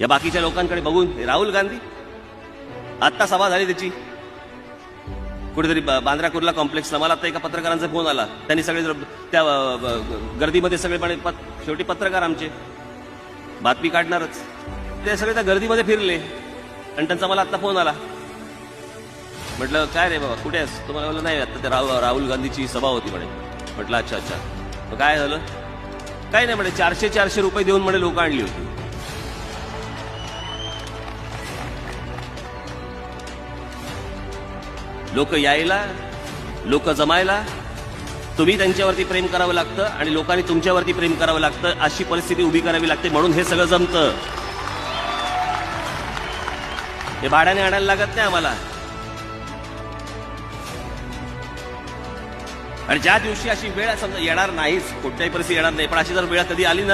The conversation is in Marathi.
या बाकीच्या लोकांकडे बघून राहुल गांधी आत्ता सभा झाली त्याची कुठेतरी बांद्रा कुर्ला कॉम्प्लेक्सला. मला आता एका पत्रकारांचा फोन आला. त्यांनी सगळे त्या गर्दीमध्ये सगळे शेवटी पत्रकार आमचे बातमी काढणारच ते सगळे त्या गर्दीमध्ये फिरले आणि त्यांचा मला आता फोन आला. म्हटलं काय रे बाबा कुठे आहेस? तुम्हाला म्हणलं नाही आता त्या राहुल गांधीची सभा होती म्हणे. म्हटलं अच्छा अच्छा. मग काय झालं? काही नाही म्हणे 400 रुपये देऊन म्हणे लोक आणली होती. लोक यायला, लोक जमायला, तुम्ही त्यांच्यावरती प्रेम करावं लागतं आणि लोकांनी तुमच्यावरती प्रेम करावं लागतं. अशी परिस्थिती उभी करावी लागते म्हणून हे सगळं जमतं. हे भाड्याने आणायला लागत नाही आम्हाला. आणि ज्या दिवशी अशी वेळ समजा येणार नाहीच, कोणत्याही परिस्थिती येणार नाही, पण अशी जर वेळ कधी आली ना